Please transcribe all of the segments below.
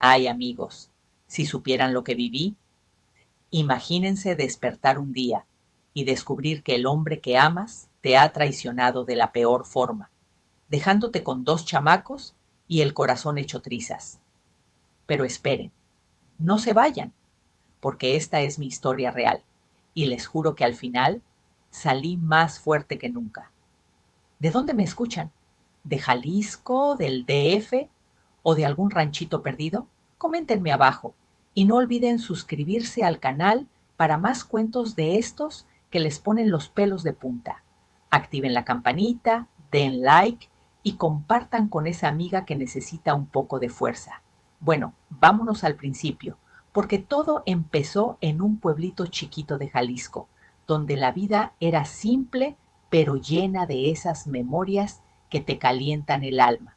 Ay, amigos, si supieran lo que viví, imagínense despertar un día y descubrir que el hombre que amas te ha traicionado de la peor forma, dejándote con dos chamacos y el corazón hecho trizas. Pero esperen, no se vayan, porque esta es mi historia real y les juro que al final salí más fuerte que nunca. ¿De dónde me escuchan? ¿De Jalisco, del DF o de algún ranchito perdido? Coméntenme abajo y no olviden suscribirse al canal para más cuentos de estos que les ponen los pelos de punta. Activen la campanita, den like y compartan con esa amiga que necesita un poco de fuerza. Bueno, vámonos al principio, porque todo empezó en un pueblito chiquito de Jalisco, donde la vida era simple pero llena de esas memorias que te calientan el alma.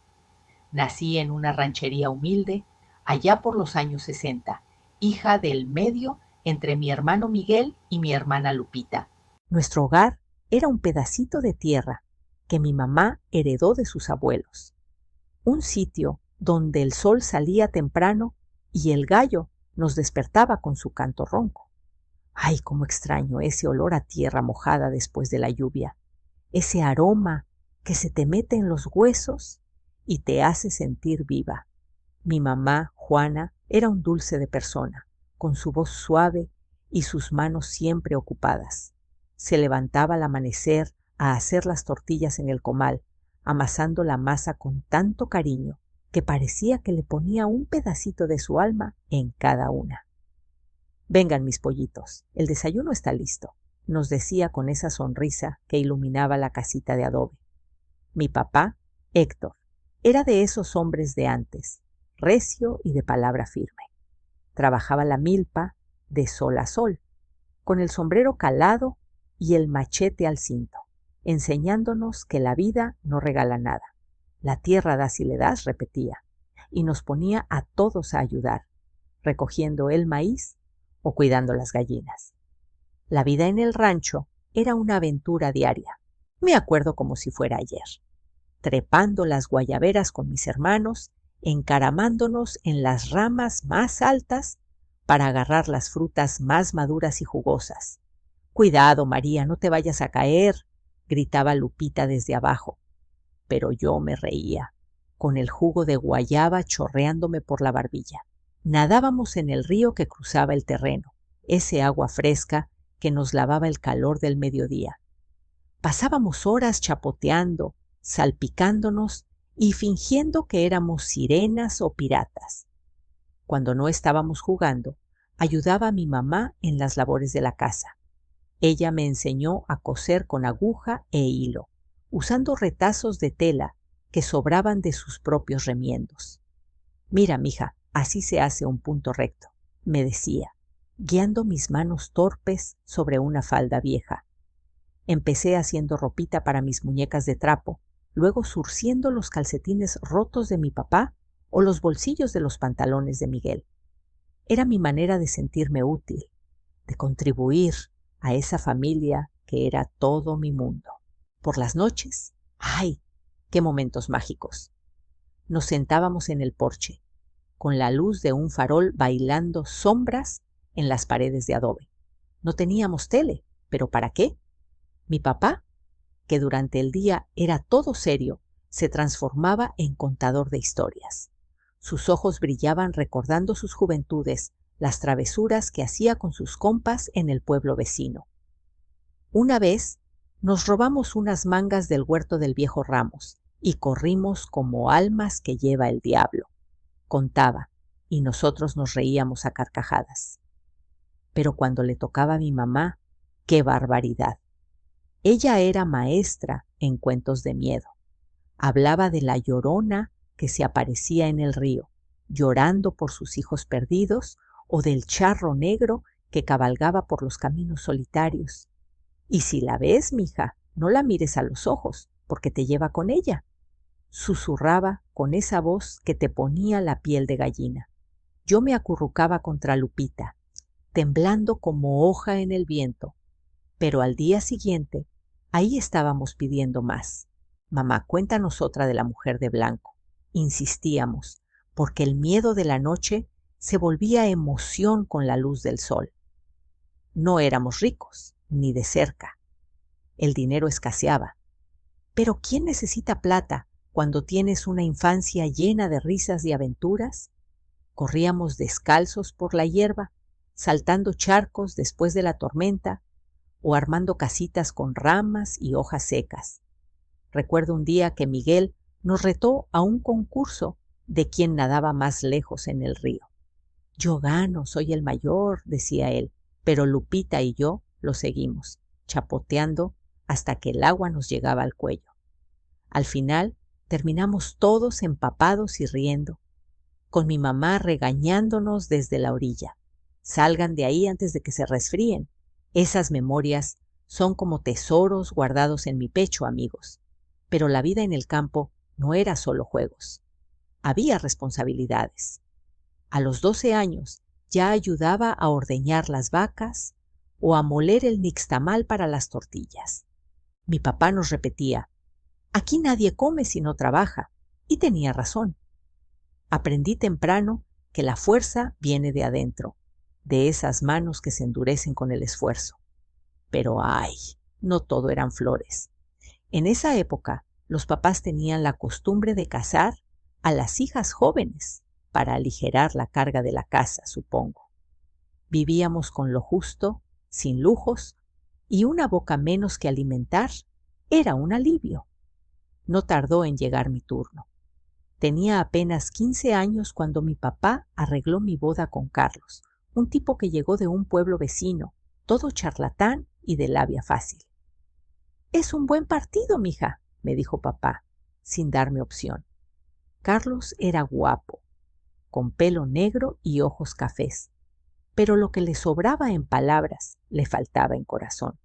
Nací en una ranchería humilde, allá por los años 60, hija del medio entre mi hermano Miguel y mi hermana Lupita. Nuestro hogar era un pedacito de tierra que mi mamá heredó de sus abuelos. Un sitio donde el sol salía temprano y el gallo nos despertaba con su canto ronco. Ay, cómo extraño ese olor a tierra mojada después de la lluvia, ese aroma que se te mete en los huesos y te hace sentir viva. Mi mamá, Juana, era un dulce de persona, con su voz suave y sus manos siempre ocupadas. Se levantaba al amanecer a hacer las tortillas en el comal, amasando la masa con tanto cariño que parecía que le ponía un pedacito de su alma en cada una. Vengan, mis pollitos, el desayuno está listo, nos decía con esa sonrisa que iluminaba la casita de adobe. Mi papá, Héctor, era de esos hombres de antes, recio y de palabra firme. Trabajaba la milpa de sol a sol, con el sombrero calado y el machete al cinto, enseñándonos que la vida no regala nada. La tierra da si le das, repetía, y nos ponía a todos a ayudar, recogiendo el maíz o cuidando las gallinas. La vida en el rancho era una aventura diaria. Me acuerdo como si fuera ayer, trepando las guayaberas con mis hermanos, encaramándonos en las ramas más altas para agarrar las frutas más maduras y jugosas. Cuidado, María, no te vayas a caer, gritaba Lupita desde abajo. Pero yo me reía, con el jugo de guayaba chorreándome por la barbilla. Nadábamos en el río que cruzaba el terreno, ese agua fresca que nos lavaba el calor del mediodía. Pasábamos horas chapoteando, salpicándonos y fingiendo que éramos sirenas o piratas. Cuando no estábamos jugando, ayudaba a mi mamá en las labores de la casa. Ella me enseñó a coser con aguja e hilo, usando retazos de tela que sobraban de sus propios remiendos. Mira, mija, así se hace un punto recto, me decía, guiando mis manos torpes sobre una falda vieja. Empecé haciendo ropita para mis muñecas de trapo, luego zurciendo los calcetines rotos de mi papá o los bolsillos de los pantalones de Miguel. Era mi manera de sentirme útil, de contribuir a esa familia que era todo mi mundo. Por las noches, ¡ay! ¡Qué momentos mágicos! Nos sentábamos en el porche, con la luz de un farol bailando sombras en las paredes de adobe. No teníamos tele, pero ¿para qué? Mi papá, que durante el día era todo serio, se transformaba en contador de historias. Sus ojos brillaban recordando sus juventudes, las travesuras que hacía con sus compas en el pueblo vecino. Una vez nos robamos unas mangas del huerto del viejo Ramos y corrimos como almas que lleva el diablo, contaba, y nosotros nos reíamos a carcajadas. Pero cuando le tocaba a mi mamá, ¡qué barbaridad! Ella era maestra en cuentos de miedo. Hablaba de la llorona que se aparecía en el río, llorando por sus hijos perdidos, o del charro negro que cabalgaba por los caminos solitarios. Y si la ves, mija, no la mires a los ojos, porque te lleva con ella. Susurraba con esa voz que te ponía la piel de gallina. Yo me acurrucaba contra Lupita, temblando como hoja en el viento, pero al día siguiente, ahí estábamos pidiendo más. Mamá, cuéntanos otra de la mujer de blanco. Insistíamos, porque el miedo de la noche se volvía emoción con la luz del sol. No éramos ricos, ni de cerca. El dinero escaseaba. Pero ¿quién necesita plata cuando tienes una infancia llena de risas y aventuras? Corríamos descalzos por la hierba, saltando charcos después de la tormenta o armando casitas con ramas y hojas secas. Recuerdo un día que Miguel nos retó a un concurso de quién nadaba más lejos en el río. Yo gano, soy el mayor, decía él, pero Lupita y yo lo seguimos, chapoteando hasta que el agua nos llegaba al cuello. Al final terminamos todos empapados y riendo, con mi mamá regañándonos desde la orilla. Salgan de ahí antes de que se resfríen. Esas memorias son como tesoros guardados en mi pecho, amigos. Pero la vida en el campo no era solo juegos. Había responsabilidades. A los 12 años ya ayudaba a ordeñar las vacas o a moler el nixtamal para las tortillas. Mi papá nos repetía: aquí nadie come si no trabaja, y tenía razón. Aprendí temprano que la fuerza viene de adentro, de esas manos que se endurecen con el esfuerzo. Pero ¡ay! No todo eran flores. En esa época, los papás tenían la costumbre de casar a las hijas jóvenes para aligerar la carga de la casa, supongo. Vivíamos con lo justo, sin lujos, y una boca menos que alimentar era un alivio. No tardó en llegar mi turno. Tenía apenas 15 años cuando mi papá arregló mi boda con Carlos, un tipo que llegó de un pueblo vecino, todo charlatán y de labia fácil. Es un buen partido, mija, me dijo papá, sin darme opción. Carlos era guapo, con pelo negro y ojos cafés, pero lo que le sobraba en palabras le faltaba en corazón.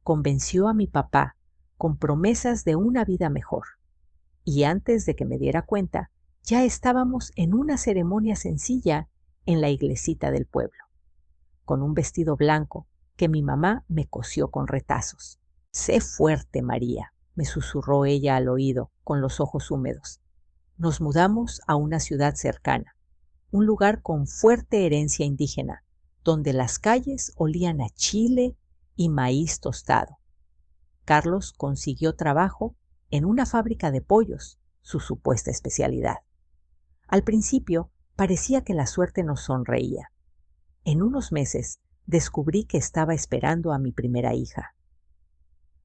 Convenció a mi papá con promesas de una vida mejor, y antes de que me diera cuenta, ya estábamos en una ceremonia sencilla en la iglesita del pueblo, con un vestido blanco que mi mamá me cosió con retazos. Sé fuerte, María, me susurró ella al oído, con los ojos húmedos. Nos mudamos a una ciudad cercana, un lugar con fuerte herencia indígena, donde las calles olían a chile y maíz tostado. Carlos consiguió trabajo en una fábrica de pollos, su supuesta especialidad. Al principio parecía que la suerte nos sonreía. En unos meses descubrí que estaba esperando a mi primera hija.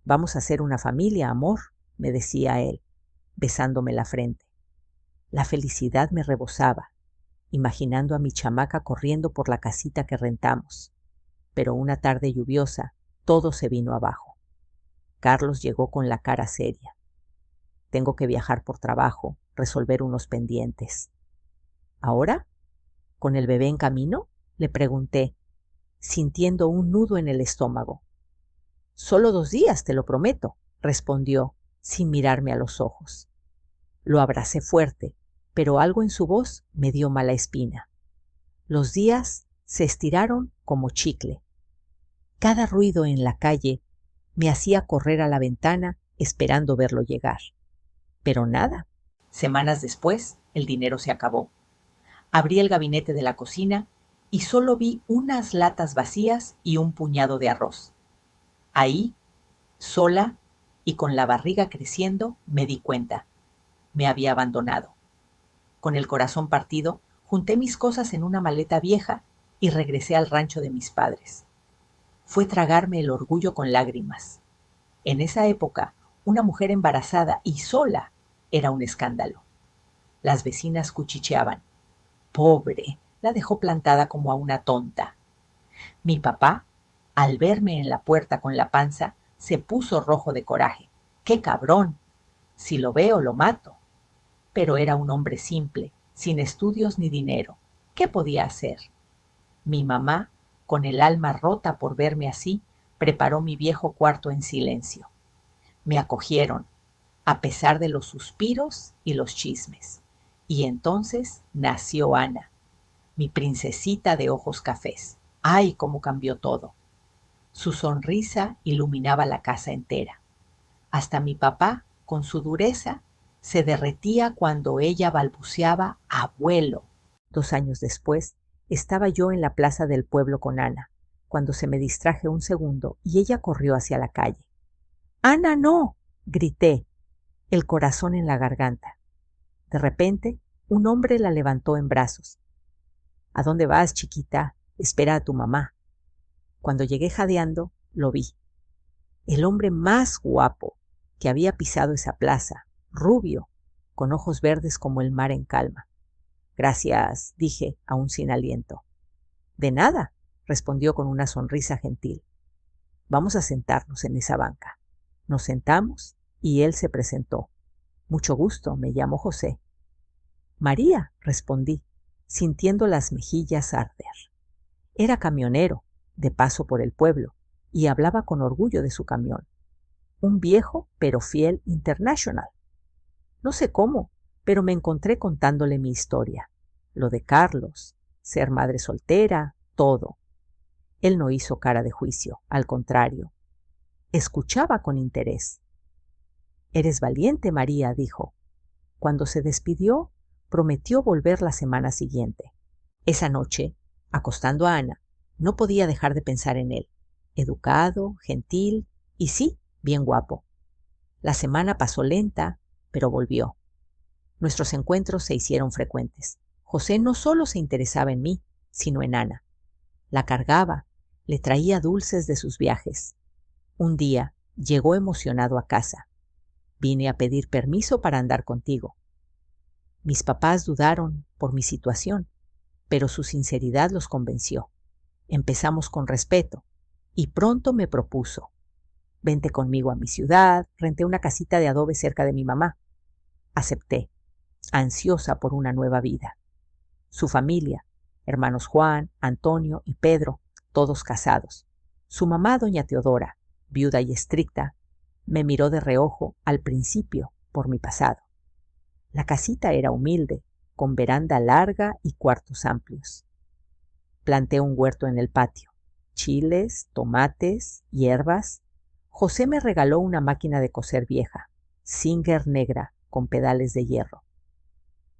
Vamos a hacer una familia, amor, me decía él, besándome la frente. La felicidad me rebosaba, imaginando a mi chamaca corriendo por la casita que rentamos. Pero una tarde lluviosa, todo se vino abajo. Carlos llegó con la cara seria. Tengo que viajar por trabajo, resolver unos pendientes. ¿Ahora? ¿Con el bebé en camino?, le pregunté, sintiendo un nudo en el estómago. Solo 2 días, te lo prometo, respondió, sin mirarme a los ojos. Lo abracé fuerte, pero algo en su voz me dio mala espina. Los días se estiraron como chicle. Cada ruido en la calle me hacía correr a la ventana esperando verlo llegar. Pero nada. Semanas después, el dinero se acabó. Abrí el gabinete de la cocina y solo vi unas latas vacías y un puñado de arroz. Ahí, sola y con la barriga creciendo, me di cuenta. Me había abandonado. Con el corazón partido, junté mis cosas en una maleta vieja y regresé al rancho de mis padres. Fue tragarme el orgullo con lágrimas. En esa época, una mujer embarazada y sola era un escándalo. Las vecinas cuchicheaban. Pobre, la dejó plantada como a una tonta. Mi papá, al verme en la puerta con la panza, se puso rojo de coraje. ¡Qué cabrón! Si lo veo, lo mato. Pero era un hombre simple, sin estudios ni dinero. ¿Qué podía hacer? Mi mamá, con el alma rota por verme así, preparó mi viejo cuarto en silencio. Me acogieron, a pesar de los suspiros y los chismes. Y entonces nació Ana, mi princesita de ojos cafés. ¡Ay, cómo cambió todo! Su sonrisa iluminaba la casa entera. Hasta mi papá, con su dureza, Se derretía cuando ella balbuceaba «abuelo». 2 años después, estaba yo en la plaza del pueblo con Ana, cuando se me distraje un segundo y ella corrió hacia la calle. «¡Ana, no!», grité, el corazón en la garganta. De repente, un hombre la levantó en brazos. «¿A dónde vas, chiquita? Espera a tu mamá». Cuando llegué jadeando, lo vi. El hombre más guapo que había pisado esa plaza, rubio, con ojos verdes como el mar en calma. «Gracias», dije, aún sin aliento. «De nada», respondió con una sonrisa gentil. «Vamos a sentarnos en esa banca». Nos sentamos y él se presentó. «Mucho gusto, me llamo José». «María», respondí, sintiendo las mejillas arder. Era camionero, de paso por el pueblo, y hablaba con orgullo de su camión. Un viejo pero fiel International. No sé cómo, pero me encontré contándole mi historia. Lo de Carlos, ser madre soltera, todo. Él no hizo cara de juicio, al contrario. Escuchaba con interés. «Eres valiente, María», dijo. Cuando se despidió, prometió volver la semana siguiente. Esa noche, acostando a Ana, no podía dejar de pensar en él. Educado, gentil y sí, bien guapo. La semana pasó lenta, pero volvió. Nuestros encuentros se hicieron frecuentes. José no solo se interesaba en mí, sino en Ana. La cargaba, le traía dulces de sus viajes. Un día llegó emocionado a casa. «Vine a pedir permiso para andar contigo». Mis papás dudaron por mi situación, pero su sinceridad los convenció. Empezamos con respeto y pronto me propuso: «Vente conmigo a mi ciudad». Renté una casita de adobe cerca de mi mamá. Acepté, ansiosa por una nueva vida. Su familia, hermanos Juan, Antonio y Pedro, todos casados. Su mamá, doña Teodora, viuda y estricta, me miró de reojo al principio por mi pasado. La casita era humilde, con veranda larga y cuartos amplios. Planté un huerto en el patio, chiles, tomates, hierbas. José me regaló una máquina de coser vieja, Singer negra, con pedales de hierro.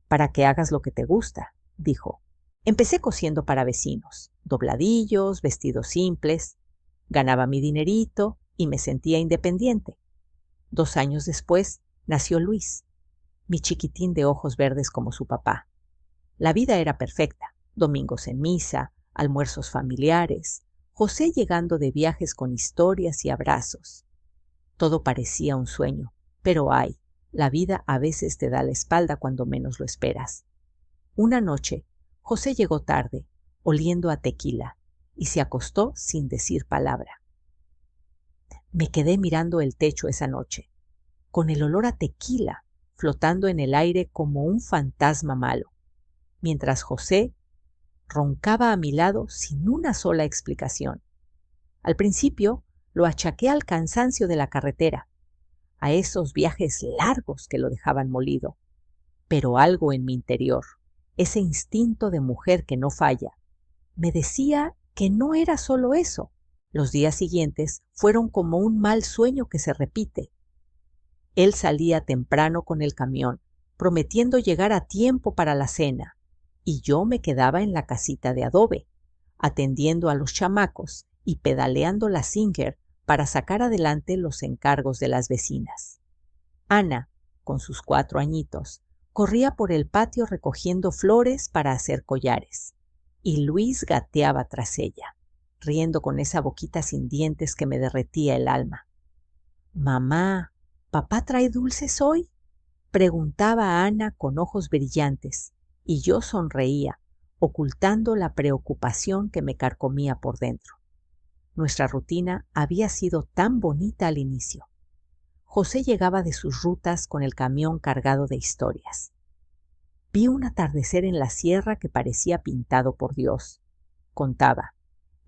«Para que hagas lo que te gusta», dijo. Empecé cosiendo para vecinos, dobladillos, vestidos simples. Ganaba mi dinerito y me sentía independiente. 2 años después nació Luis, mi chiquitín de ojos verdes como su papá. La vida era perfecta: domingos en misa, almuerzos familiares, José llegando de viajes con historias y abrazos. Todo parecía un sueño, pero ay, la vida a veces te da la espalda cuando menos lo esperas. Una noche, José llegó tarde, oliendo a tequila, y se acostó sin decir palabra. Me quedé mirando el techo esa noche, con el olor a tequila flotando en el aire como un fantasma malo, mientras José roncaba a mi lado sin una sola explicación. Al principio lo achaqué al cansancio de la carretera, a esos viajes largos que lo dejaban molido, pero algo en mi interior, ese instinto de mujer que no falla, me decía que no era solo eso. Los días siguientes fueron como un mal sueño que se repite. Él salía temprano con el camión, prometiendo llegar a tiempo para la cena, y yo me quedaba en la casita de adobe, atendiendo a los chamacos y pedaleando la Singer para sacar adelante los encargos de las vecinas. Ana, con sus 4 añitos, corría por el patio recogiendo flores para hacer collares, y Luis gateaba tras ella, riendo con esa boquita sin dientes que me derretía el alma. «Mamá, ¿papá trae dulces hoy?», preguntaba Ana con ojos brillantes, y yo sonreía, ocultando la preocupación que me carcomía por dentro. Nuestra rutina había sido tan bonita al inicio. José llegaba de sus rutas con el camión cargado de historias. Vi un atardecer en la sierra que parecía pintado por Dios, contaba,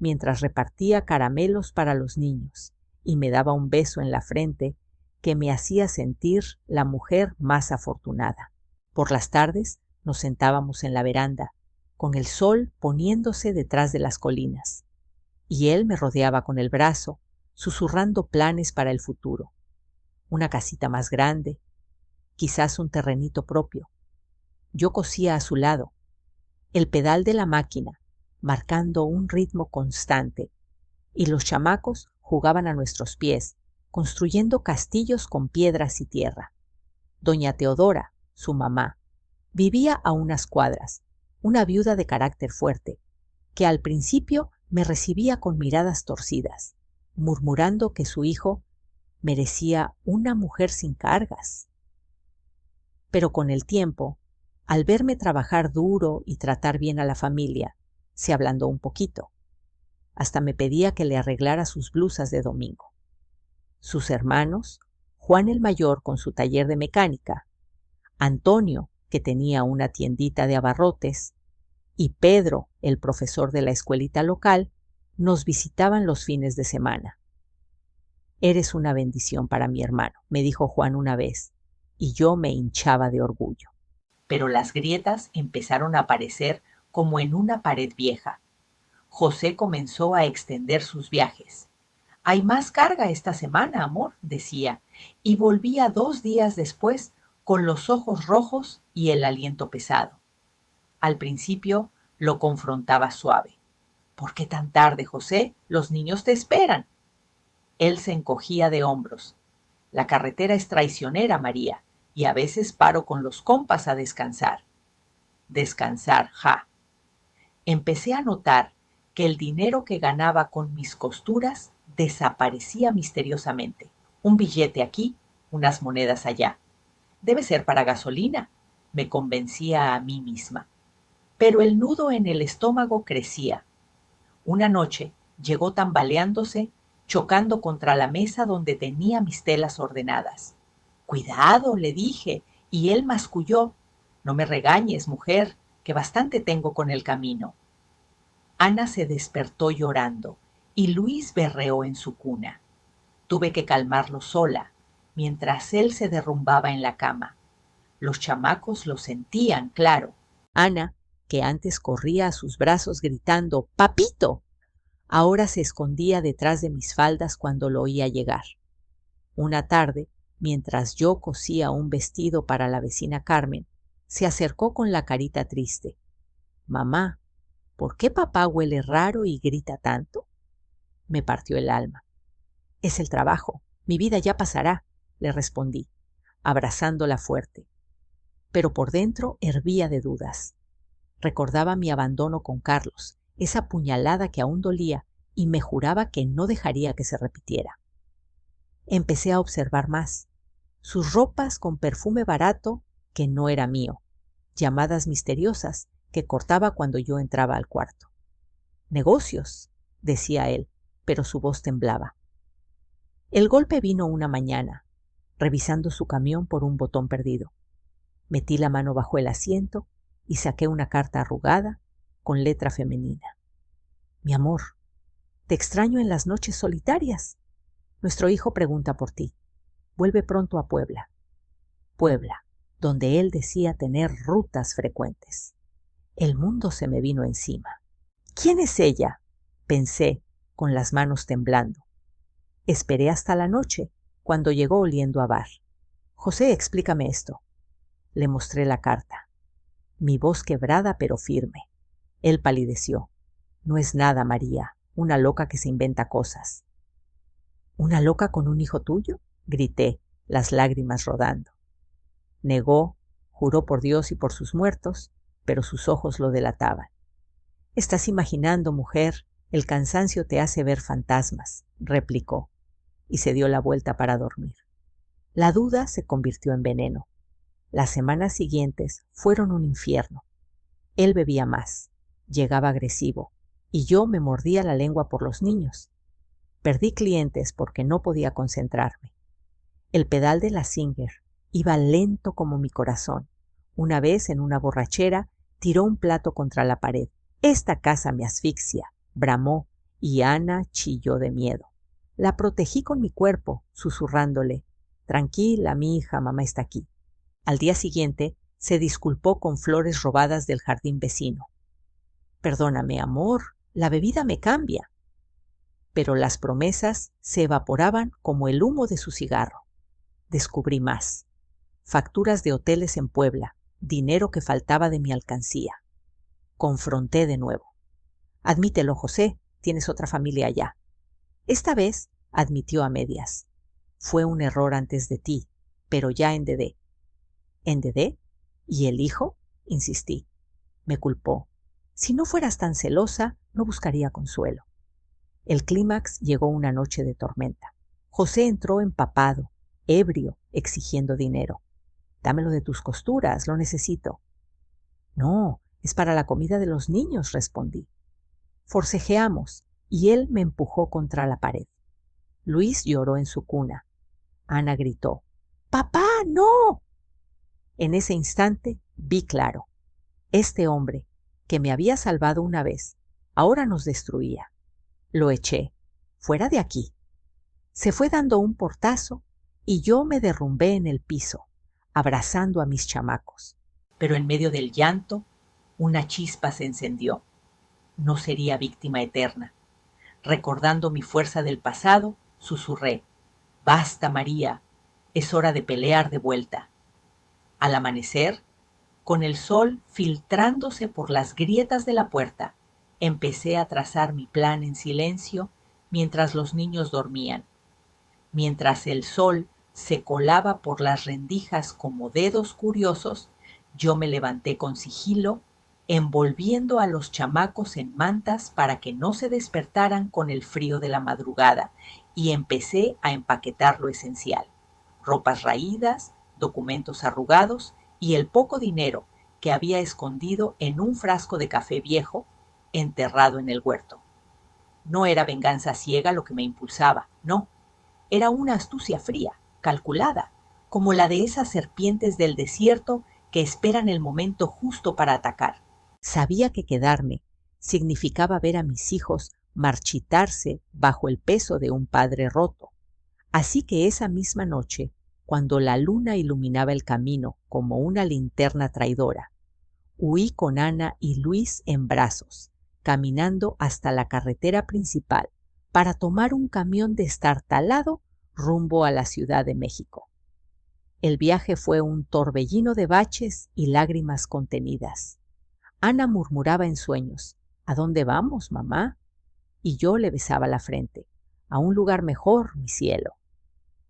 mientras repartía caramelos para los niños y me daba un beso en la frente que me hacía sentir la mujer más afortunada. Por las tardes nos sentábamos en la veranda, con el sol poniéndose detrás de las colinas, y él me rodeaba con el brazo, susurrando planes para el futuro. Una casita más grande, quizás un terrenito propio. Yo cosía a su lado, el pedal de la máquina, marcando un ritmo constante, y los chamacos jugaban a nuestros pies, construyendo castillos con piedras y tierra. Doña Teodora, su mamá, vivía a unas cuadras, una viuda de carácter fuerte, que al principio me recibía con miradas torcidas, murmurando que su hijo merecía una mujer sin cargas. Pero con el tiempo, al verme trabajar duro y tratar bien a la familia, se ablandó un poquito. Hasta me pedía que le arreglara sus blusas de domingo. Sus hermanos, Juan el mayor con su taller de mecánica, Antonio, que tenía una tiendita de abarrotes, y Pedro, el profesor de la escuelita local, nos visitaban los fines de semana. «Eres una bendición para mi hermano», me dijo Juan una vez, y yo me hinchaba de orgullo. Pero las grietas empezaron a aparecer como en una pared vieja. José comenzó a extender sus viajes. «Hay más carga esta semana, amor», decía, y volvía 2 días después con los ojos rojos y el aliento pesado. Al principio lo confrontaba suave. «¿Por qué tan tarde, José? Los niños te esperan». Él se encogía de hombros. «La carretera es traicionera, María, y a veces paro con los compas a descansar». Descansar, ja. Empecé a notar que el dinero que ganaba con mis costuras desaparecía misteriosamente. Un billete aquí, unas monedas allá. Debe ser para gasolina, me convencía a mí misma. Pero el nudo en el estómago crecía. Una noche llegó tambaleándose, chocando contra la mesa donde tenía mis telas ordenadas. «Cuidado», le dije, y él masculló. «No me regañes, mujer, que bastante tengo con el camino». Ana se despertó llorando y Luis berreó en su cuna. Tuve que calmarlo sola, mientras él se derrumbaba en la cama. Los chamacos lo sentían, claro. Ana, que antes corría a sus brazos gritando «¡Papito!», ahora se escondía detrás de mis faldas cuando lo oía llegar. Una tarde, mientras yo cosía un vestido para la vecina Carmen, se acercó con la carita triste. «Mamá, ¿por qué papá huele raro y grita tanto?». Me partió el alma. «Es el trabajo, mi vida ya pasará», le respondí, abrazándola fuerte. Pero por dentro hervía de dudas. Recordaba mi abandono con Carlos, esa puñalada que aún dolía, y me juraba que no dejaría que se repitiera. Empecé a observar más. Sus ropas con perfume barato que no era mío, llamadas misteriosas que cortaba cuando yo entraba al cuarto. «Negocios», decía él, pero su voz temblaba. El golpe vino una mañana, revisando su camión por un botón perdido. Metí la mano bajo el asiento y saqué una carta arrugada con letra femenina. «Mi amor, te extraño en las noches solitarias. Nuestro hijo pregunta por ti. Vuelve pronto a Puebla». Puebla, donde él decía tener rutas frecuentes. El mundo se me vino encima. «¿Quién es ella?», pensé, con las manos temblando. Esperé hasta la noche, cuando llegó oliendo a bar. «José, explícame esto». Le mostré la carta. Mi voz quebrada pero firme. Él palideció. «No es nada, María, una loca que se inventa cosas». «¿Una loca con un hijo tuyo?», grité, las lágrimas rodando. Negó, juró por Dios y por sus muertos, pero sus ojos lo delataban. «Estás imaginando, mujer, el cansancio te hace ver fantasmas», replicó, y se dio la vuelta para dormir. La duda se convirtió en veneno. Las semanas siguientes fueron un infierno. Él bebía más, llegaba agresivo, y yo me mordía la lengua por los niños. Perdí clientes porque no podía concentrarme. El pedal de la Singer iba lento como mi corazón. Una vez, en una borrachera, tiró un plato contra la pared. «Esta casa me asfixia», bramó, y Ana chilló de miedo. La protegí con mi cuerpo, susurrándole: «Tranquila, mi hija, mamá está aquí». Al día siguiente, se disculpó con flores robadas del jardín vecino. «Perdóname, amor, la bebida me cambia». Pero las promesas se evaporaban como el humo de su cigarro. Descubrí más. facturas de hoteles en Puebla, dinero que faltaba de mi alcancía. Confronté de nuevo. Admítelo, José, tienes otra familia allá. Esta vez admitió a medias. Fue un error antes de ti, pero ya endedé. ¿Endedé? ¿Y el hijo? Insistí. Me culpó. Si no fueras tan celosa, no buscaría consuelo. El clímax llegó una noche de tormenta. José entró empapado, ebrio, exigiendo dinero. Dámelo de tus costuras, lo necesito. No, es para la comida de los niños, respondí. Forcejeamos y él me empujó contra la pared. Luis lloró en su cuna. Ana gritó, ¡Papá, no! En ese instante vi claro. Este hombre, que me había salvado una vez, ahora nos destruía. Lo eché. Fuera de aquí. Se fue dando un portazo y yo me derrumbé en el piso, abrazando a mis chamacos. Pero en medio del llanto, una chispa se encendió. No sería víctima eterna. Recordando mi fuerza del pasado, susurré, «Basta, María, es hora de pelear de vuelta». Al amanecer, con el sol filtrándose por las grietas de la puerta, empecé a trazar mi plan en silencio mientras los niños dormían. Mientras el sol se colaba por las rendijas como dedos curiosos, yo me levanté con sigilo, envolviendo a los chamacos en mantas para que no se despertaran con el frío de la madrugada, y empecé a empaquetar lo esencial: ropas raídas, documentos arrugados y el poco dinero que había escondido en un frasco de café viejo enterrado en el huerto. No era venganza ciega lo que me impulsaba, no. Era una astucia fría, calculada, como la de esas serpientes del desierto que esperan el momento justo para atacar. Sabía que quedarme significaba ver a mis hijos marchitarse bajo el peso de un padre roto. Así que esa misma noche, cuando la luna iluminaba el camino como una linterna traidora, huí con Ana y Luis en brazos, caminando hasta la carretera principal para tomar un camión destartalado rumbo a la Ciudad de México. El viaje fue un torbellino de baches y lágrimas contenidas. Ana murmuraba en sueños, ¿a dónde vamos, mamá? Y yo le besaba la frente, a un lugar mejor, mi cielo.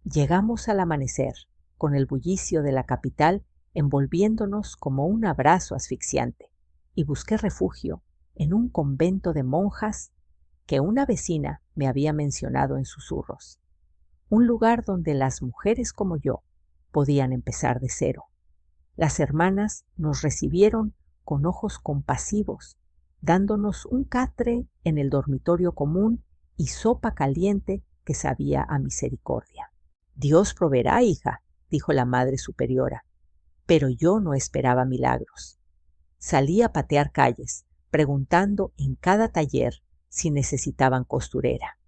Llegamos al amanecer, con el bullicio de la capital envolviéndonos como un abrazo asfixiante, y busqué refugio en un convento de monjas que una vecina me había mencionado en susurros. Un lugar donde las mujeres como yo podían empezar de cero. Las hermanas nos recibieron con ojos compasivos, dándonos un catre en el dormitorio común y sopa caliente que sabía a misericordia. Dios proveerá, hija, dijo la Madre Superiora, pero yo no esperaba milagros. Salí a patear calles, preguntando en cada taller si necesitaban costurera.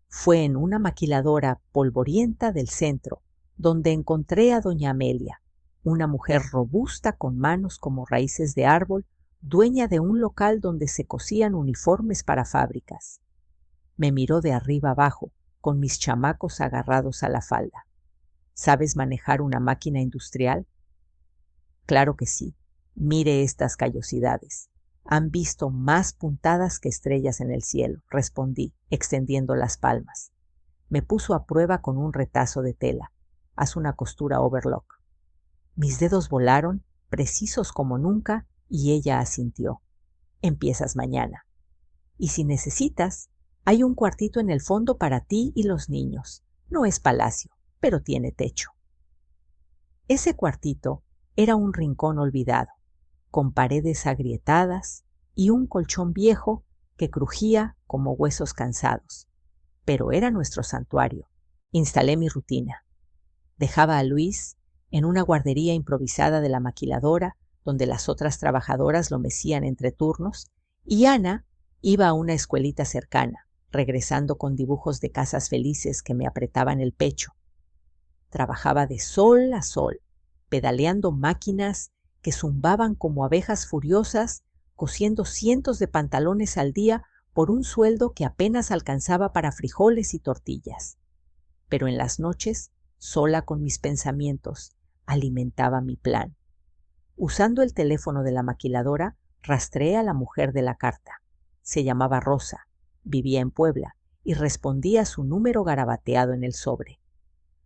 Fue en una maquiladora polvorienta del centro donde encontré a doña Amelia, una mujer robusta con manos como raíces de árbol, dueña de un local donde se cosían uniformes para fábricas. Me miró de arriba abajo, con mis chamacos agarrados a la falda. ¿Sabes manejar una máquina industrial? Claro que sí. Mire estas callosidades. Han visto más puntadas que estrellas en el cielo, respondí, extendiendo las palmas. Me puso a prueba con un retazo de tela. Haz una costura overlock. Mis dedos volaron, precisos como nunca, y ella asintió. Empiezas mañana. Y si necesitas, hay un cuartito en el fondo para ti y los niños. No es palacio, pero tiene techo. Ese cuartito era un rincón olvidado, con paredes agrietadas y un colchón viejo que crujía como huesos cansados. Pero era nuestro santuario. Instalé mi rutina. Dejaba a Luis en una guardería improvisada de la maquiladora, donde las otras trabajadoras lo mecían entre turnos, y Ana iba a una escuelita cercana, regresando con dibujos de casas felices que me apretaban el pecho. Trabajaba de sol a sol, pedaleando máquinas que zumbaban como abejas furiosas, cosiendo cientos de pantalones al día por un sueldo que apenas alcanzaba para frijoles y tortillas. Pero en las noches, sola con mis pensamientos, alimentaba mi plan. Usando el teléfono de la maquiladora, rastreé a la mujer de la carta. Se llamaba Rosa, vivía en Puebla y respondía a su número garabateado en el sobre.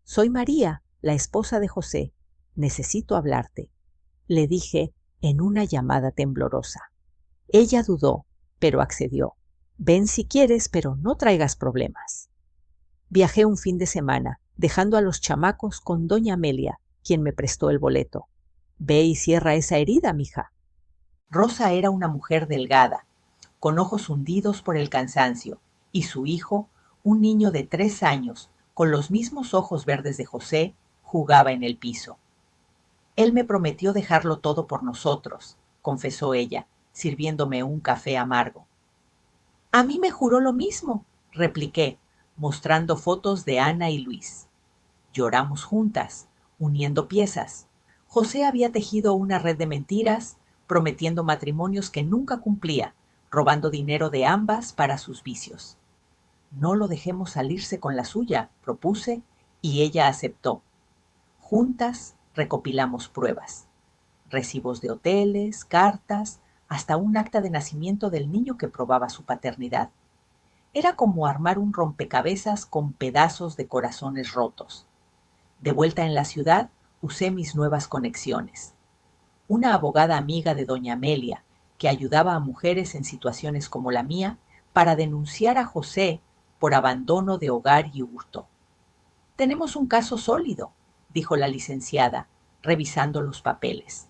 «Soy María, la esposa de José. Necesito hablarte», le dije en una llamada temblorosa. Ella dudó, pero accedió. «Ven si quieres, pero no traigas problemas». Viajé un fin de semana, dejando a los chamacos con doña Amelia, quien me prestó el boleto. «Ve y cierra esa herida, mija». Rosa era una mujer delgada, con ojos hundidos por el cansancio, y su hijo, un niño de 3 años, con los mismos ojos verdes de José, jugaba en el piso. «Él me prometió dejarlo todo por nosotros», confesó ella, sirviéndome un café amargo. «A mí me juró lo mismo», repliqué, mostrando fotos de Ana y Luis. Lloramos juntas, uniendo piezas. José había tejido una red de mentiras, prometiendo matrimonios que nunca cumplía, robando dinero de ambas para sus vicios. «No lo dejemos salirse con la suya», propuse, y ella aceptó. Juntas recopilamos pruebas, recibos de hoteles, cartas, hasta un acta de nacimiento del niño que probaba su paternidad. Era como armar un rompecabezas con pedazos de corazones rotos. De vuelta en la ciudad, usé mis nuevas conexiones. Una abogada amiga de doña Amelia, que ayudaba a mujeres en situaciones como la mía, para denunciar a José por abandono de hogar y hurto. «Tenemos un caso sólido», dijo la licenciada, revisando los papeles.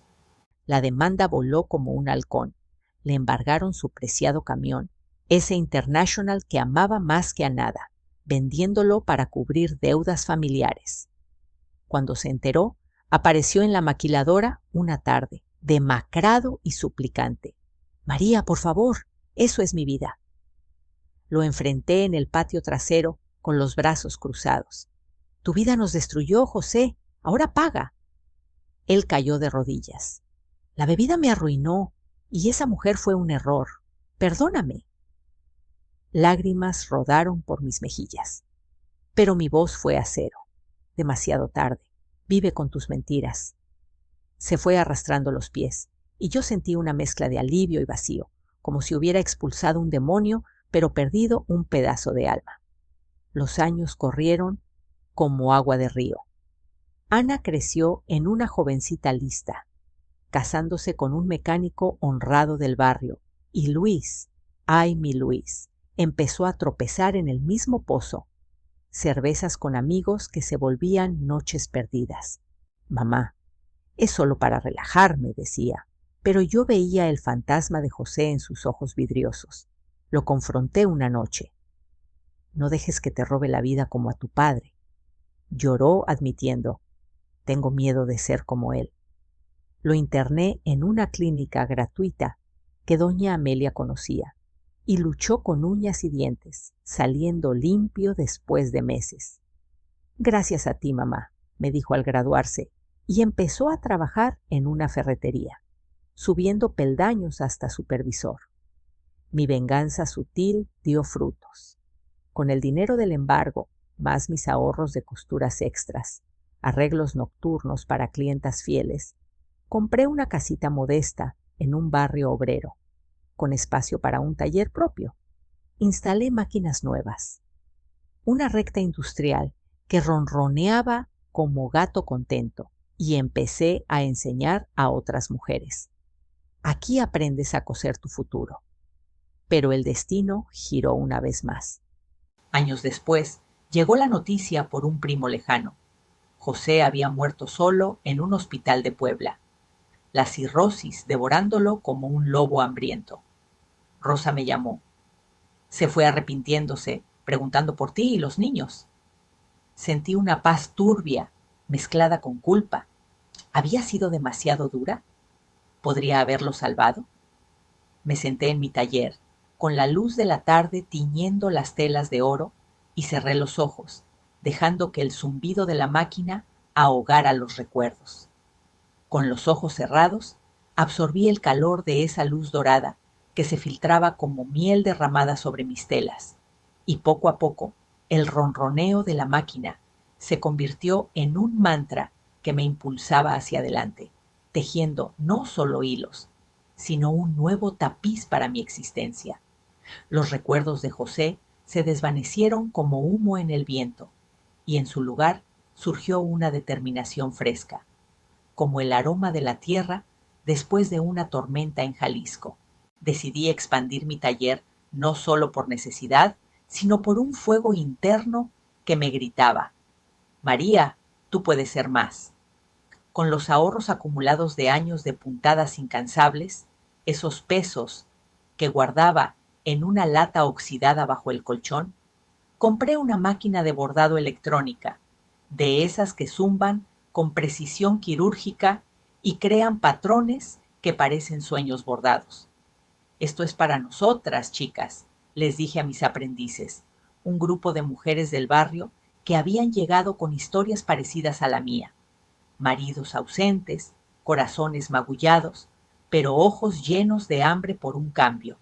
La demanda voló como un halcón. Le embargaron su preciado camión, ese International que amaba más que a nada, vendiéndolo para cubrir deudas familiares. Cuando se enteró, apareció en la maquiladora una tarde, demacrado y suplicante. «María, por favor, eso es mi vida». Lo enfrenté en el patio trasero con los brazos cruzados. «Tu vida nos destruyó, José. Ahora paga». Él cayó de rodillas. «La bebida me arruinó y esa mujer fue un error. Perdóname». Lágrimas rodaron por mis mejillas. Pero mi voz fue acero. «Demasiado tarde. Vive con tus mentiras». Se fue arrastrando los pies, y yo sentí una mezcla de alivio y vacío, como si hubiera expulsado un demonio, pero perdido un pedazo de alma. Los años corrieron como agua de río. Ana creció en una jovencita lista, casándose con un mecánico honrado del barrio, y Luis, ay mi Luis, empezó a tropezar en el mismo pozo. Cervezas con amigos que se volvían noches perdidas. «Mamá, es solo para relajarme», decía, pero yo veía el fantasma de José en sus ojos vidriosos. Lo confronté una noche. «No dejes que te robe la vida como a tu padre». Lloró admitiendo: «Tengo miedo de ser como él». Lo interné en una clínica gratuita que doña Amelia conocía y luchó con uñas y dientes, saliendo limpio después de meses. «Gracias a ti, mamá», me dijo al graduarse, y empezó a trabajar en una ferretería, subiendo peldaños hasta supervisor. Mi venganza sutil dio frutos. Con el dinero del embargo, más mis ahorros de costuras extras, arreglos nocturnos para clientas fieles, compré una casita modesta en un barrio obrero, con espacio para un taller propio. Instalé máquinas nuevas, una recta industrial que ronroneaba como gato contento, y empecé a enseñar a otras mujeres. Aquí aprendes a coser tu futuro. Pero el destino giró una vez más. Años después, llegó la noticia por un primo lejano. José había muerto solo en un hospital de Puebla, la cirrosis devorándolo como un lobo hambriento. Rosa me llamó. Se fue arrepintiéndose, preguntando por ti y los niños. Sentí una paz turbia, mezclada con culpa. ¿Había sido demasiado dura? ¿Podría haberlo salvado? Me senté en mi taller, con la luz de la tarde tiñendo las telas de oro, y cerré los ojos, dejando que el zumbido de la máquina ahogara los recuerdos. Con los ojos cerrados, absorbí el calor de esa luz dorada que se filtraba como miel derramada sobre mis telas, y poco a poco el ronroneo de la máquina se convirtió en un mantra que me impulsaba hacia adelante, tejiendo no solo hilos, sino un nuevo tapiz para mi existencia. Los recuerdos de José se desvanecieron como humo en el viento, y en su lugar surgió una determinación fresca, como el aroma de la tierra después de una tormenta en Jalisco. Decidí expandir mi taller no solo por necesidad, sino por un fuego interno que me gritaba: María, tú puedes ser más. Con los ahorros acumulados de años de puntadas incansables, esos pesos que guardaba en una lata oxidada bajo el colchón, compré una máquina de bordado electrónica, de esas que zumban con precisión quirúrgica y crean patrones que parecen sueños bordados. Esto es para nosotras, chicas, les dije a mis aprendices, un grupo de mujeres del barrio que habían llegado con historias parecidas a la mía. Maridos ausentes, corazones magullados, pero ojos llenos de hambre por un cambio.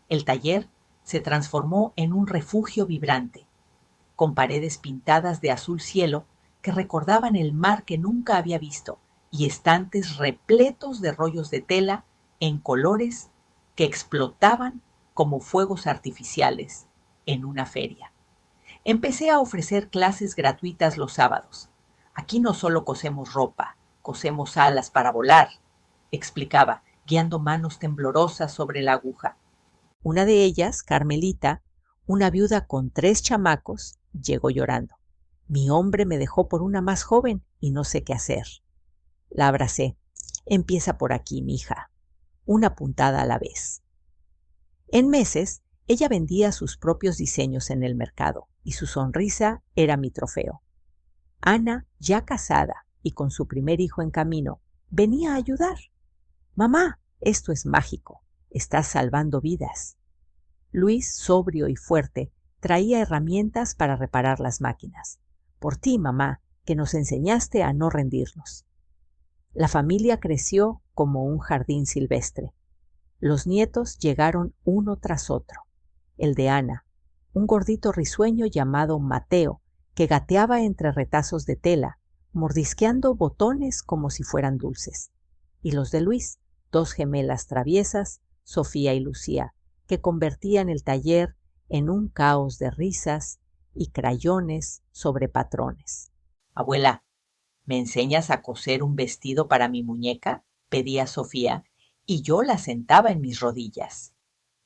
El taller se transformó en un refugio vibrante, con paredes pintadas de azul cielo que recordaban el mar que nunca había visto y estantes repletos de rollos de tela en colores que explotaban como fuegos artificiales en una feria. Empecé a ofrecer clases gratuitas los sábados. Aquí no solo cosemos ropa, cosemos alas para volar, explicaba, guiando manos temblorosas sobre la aguja. Una de ellas, Carmelita, una viuda con 3 chamacos, llegó llorando. Mi hombre me dejó por una más joven y no sé qué hacer. La abracé. Empieza por aquí, mija. Una puntada a la vez. En meses, ella vendía sus propios diseños en el mercado y su sonrisa era mi trofeo. Ana, ya casada y con su primer hijo en camino, venía a ayudar. Mamá, esto es mágico. Estás salvando vidas. Luis, sobrio y fuerte, traía herramientas para reparar las máquinas. Por ti, mamá, que nos enseñaste a no rendirnos. La familia creció como un jardín silvestre. Los nietos llegaron uno tras otro. El de Ana, un gordito risueño llamado Mateo, que gateaba entre retazos de tela, mordisqueando botones como si fueran dulces. Y los de Luis, 2 gemelas traviesas, Sofía y Lucía, que convertían el taller en un caos de risas y crayones sobre patrones. Abuela, ¿me enseñas a coser un vestido para mi muñeca?, pedía Sofía, y yo la sentaba en mis rodillas.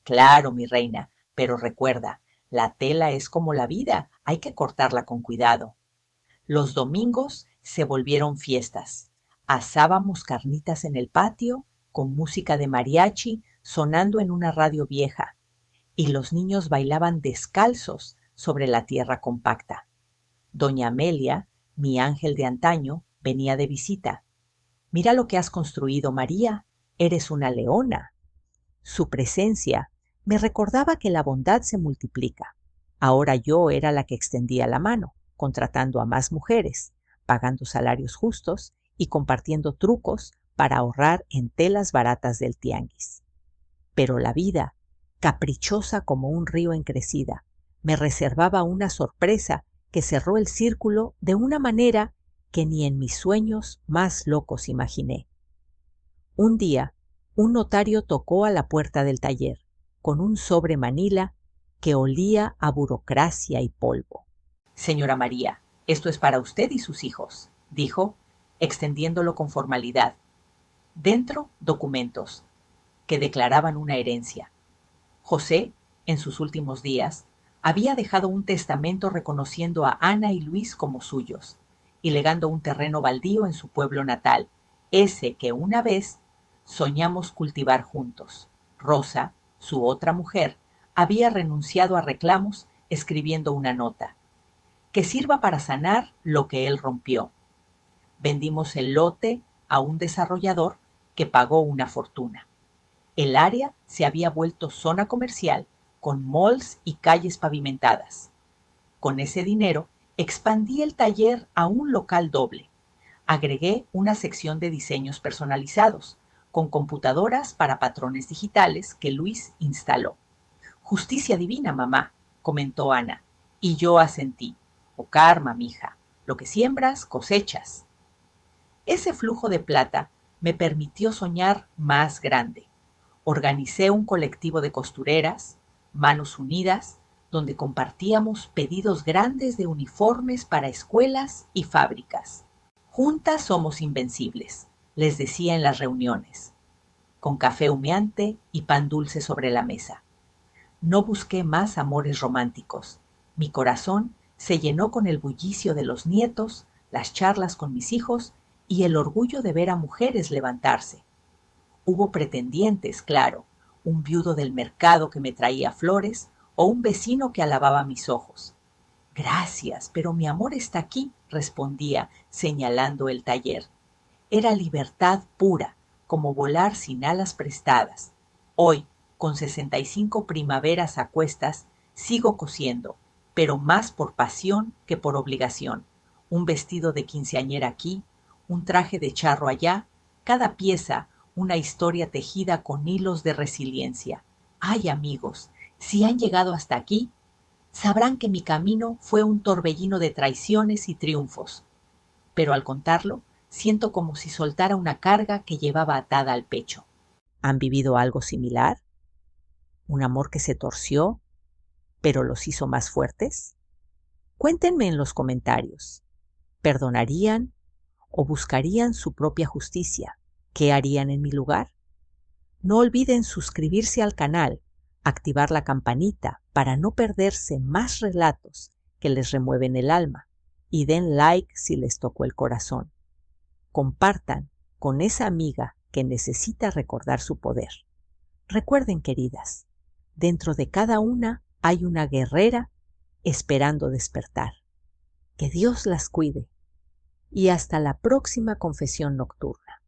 Claro, mi reina, pero recuerda, la tela es como la vida, hay que cortarla con cuidado. Los domingos se volvieron fiestas. Asábamos carnitas en el patio, con música de mariachi sonando en una radio vieja, y los niños bailaban descalzos sobre la tierra compacta. Doña Amelia, mi ángel de antaño, venía de visita. Mira lo que has construido, María, eres una leona. Su presencia me recordaba que la bondad se multiplica. Ahora yo era la que extendía la mano, contratando a más mujeres, pagando salarios justos y compartiendo trucos para ahorrar en telas baratas del tianguis. Pero la vida, caprichosa como un río en crecida, me reservaba una sorpresa que cerró el círculo de una manera que ni en mis sueños más locos imaginé. Un día, un notario tocó a la puerta del taller, con un sobre manila que olía a burocracia y polvo. Señora María, esto es para usted y sus hijos, dijo, extendiéndolo con formalidad. Dentro, documentos que declaraban una herencia. José, en sus últimos días, había dejado un testamento reconociendo a Ana y Luis como suyos y legando un terreno baldío en su pueblo natal, ese que una vez soñamos cultivar juntos. Rosa, su otra mujer, había renunciado a reclamos escribiendo una nota que sirva para sanar lo que él rompió. Vendimos el lote a un desarrollador que pagó una fortuna. El área se había vuelto zona comercial, con malls y calles pavimentadas. Con ese dinero, expandí el taller a un local doble. Agregué una sección de diseños personalizados, con computadoras para patrones digitales que Luis instaló. Justicia divina, mamá, comentó Ana, y yo asentí. O karma, mija, lo que siembras, cosechas. Ese flujo de plata me permitió soñar más grande. Organicé un colectivo de costureras, Manos Unidas, donde compartíamos pedidos grandes de uniformes para escuelas y fábricas. Juntas somos invencibles, les decía en las reuniones, con café humeante y pan dulce sobre la mesa. No busqué más amores románticos. Mi corazón se llenó con el bullicio de los nietos, las charlas con mis hijos y el orgullo de ver a mujeres levantarse. Hubo pretendientes, claro, un viudo del mercado que me traía flores o un vecino que alababa mis ojos. Gracias, pero mi amor está aquí, respondía, señalando el taller. Era libertad pura, como volar sin alas prestadas. Hoy, con 65 primaveras a cuestas, sigo cosiendo, pero más por pasión que por obligación. Un vestido de quinceañera aquí, un traje de charro allá, cada pieza una historia tejida con hilos de resiliencia. Ay, amigos, si han llegado hasta aquí, sabrán que mi camino fue un torbellino de traiciones y triunfos. Pero al contarlo, siento como si soltara una carga que llevaba atada al pecho. ¿Han vivido algo similar? ¿Un amor que se torció, pero los hizo más fuertes? Cuéntenme en los comentarios. ¿Perdonarían o buscarían su propia justicia? ¿Qué harían en mi lugar? No olviden suscribirse al canal, activar la campanita para no perderse más relatos que les remueven el alma y den like si les tocó el corazón. Compartan con esa amiga que necesita recordar su poder. Recuerden, queridas, dentro de cada una hay una guerrera esperando despertar. Que Dios las cuide y hasta la próxima confesión nocturna.